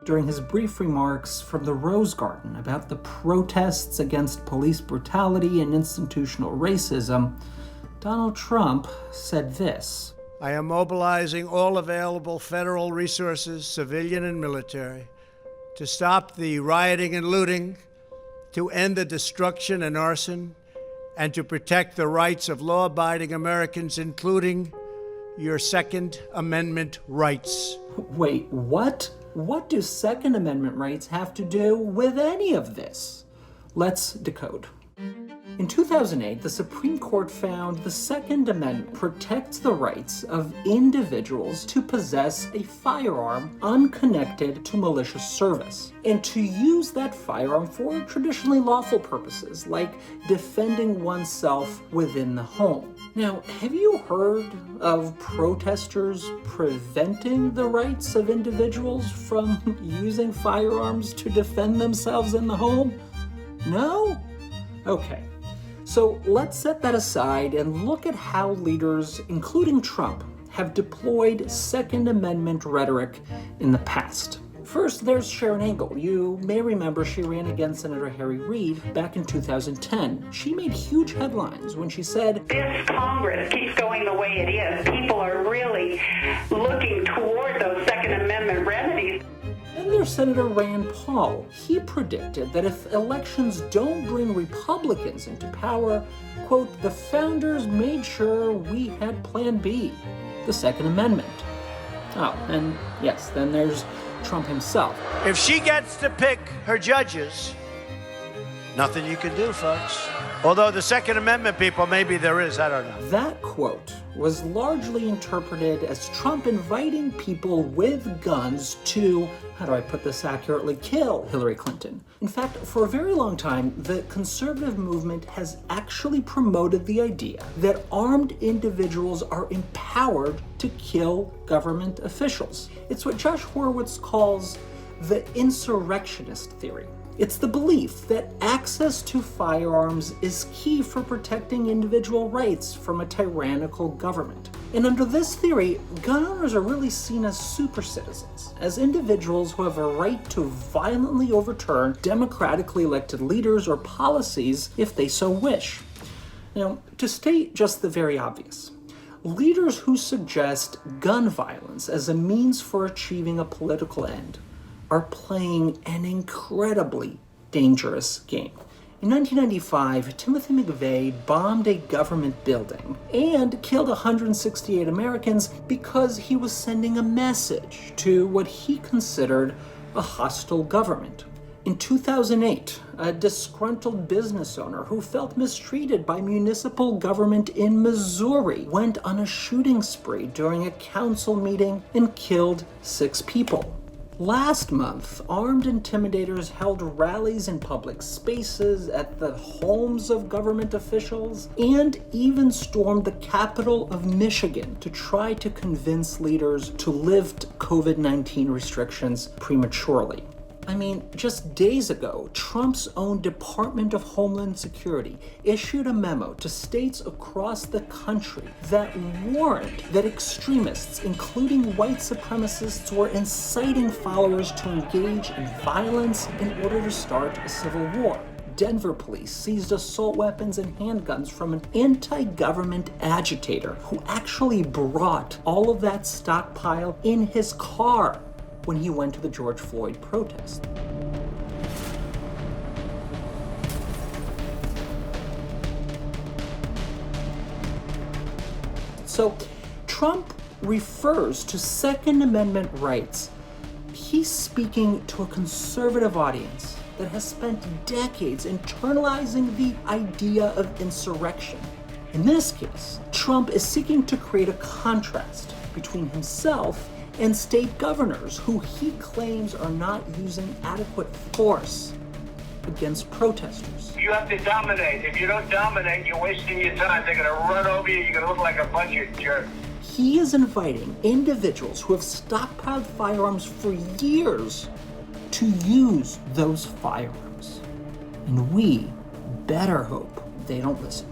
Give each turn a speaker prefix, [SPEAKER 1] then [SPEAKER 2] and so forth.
[SPEAKER 1] During his brief remarks from the Rose Garden about the protests against police brutality and institutional racism, Donald Trump said this:
[SPEAKER 2] I am mobilizing all available federal resources, civilian and military, to stop the rioting and looting, to end the destruction and arson, and to protect the rights of law-abiding Americans, including your Second Amendment rights.
[SPEAKER 1] Wait, what? What do Second Amendment rights have to do with any of this? Let's decode. In 2008, the Supreme Court found the Second Amendment protects the rights of individuals to possess a firearm unconnected to malicious service, and to use that firearm for traditionally lawful purposes, like defending oneself within the home. Now, have you heard of protesters preventing the rights of individuals from using firearms to defend themselves in the home? No? Okay. So let's set that aside and look at how leaders, including Trump, have deployed Second Amendment rhetoric in the past. First, there's Sharon Angle. You may remember she ran against Senator Harry Reid back in 2010. She made huge headlines when she said,
[SPEAKER 3] "This Congress keeps going the way it is. People are really looking toward those Second Amendment remedies."
[SPEAKER 1] And there's Senator Rand Paul. He predicted that if elections don't bring Republicans into power, quote, the founders made sure we had Plan B, the Second Amendment. Oh, and yes, then there's Trump himself.
[SPEAKER 2] If she gets to pick her judges, nothing you can do, folks. Although the Second Amendment people, maybe there is, I don't know.
[SPEAKER 1] That quote was largely interpreted as Trump inviting people with guns to, how do I put this accurately, kill Hillary Clinton. In fact, for a very long time, the conservative movement has actually promoted the idea that armed individuals are empowered to kill government officials. It's what Josh Horowitz calls the insurrectionist theory. It's the belief that access to firearms is key for protecting individual rights from a tyrannical government. And under this theory, gun owners are really seen as super citizens, as individuals who have a right to violently overturn democratically elected leaders or policies if they so wish. Now, to state just the very obvious, leaders who suggest gun violence as a means for achieving a political end are playing an incredibly dangerous game. In 1995, Timothy McVeigh bombed a government building and killed 168 Americans because he was sending a message to what he considered a hostile government. In 2008, a disgruntled business owner who felt mistreated by municipal government in Missouri went on a shooting spree during a council meeting and killed 6 people. Last month, armed intimidators held rallies in public spaces, at the homes of government officials, and even stormed the capital of Michigan to try to convince leaders to lift COVID-19 restrictions prematurely. I mean, just days ago, Trump's own Department of Homeland Security issued a memo to states across the country that warned that extremists, including white supremacists, were inciting followers to engage in violence in order to start a civil war. Denver police seized assault weapons and handguns from an anti-government agitator who actually brought all of that stockpile in his car when he went to the George Floyd protest. So Trump refers to Second Amendment rights. He's speaking to a conservative audience that has spent decades internalizing the idea of insurrection. In this case, Trump is seeking to create a contrast between himself and state governors who he claims are not using adequate force against protesters.
[SPEAKER 4] You have to dominate. If you don't dominate, you're wasting your time. They're going to run over you. You're going to look like a bunch of jerks.
[SPEAKER 1] He is inviting individuals who have stockpiled firearms for years to use those firearms. And we better hope they don't listen.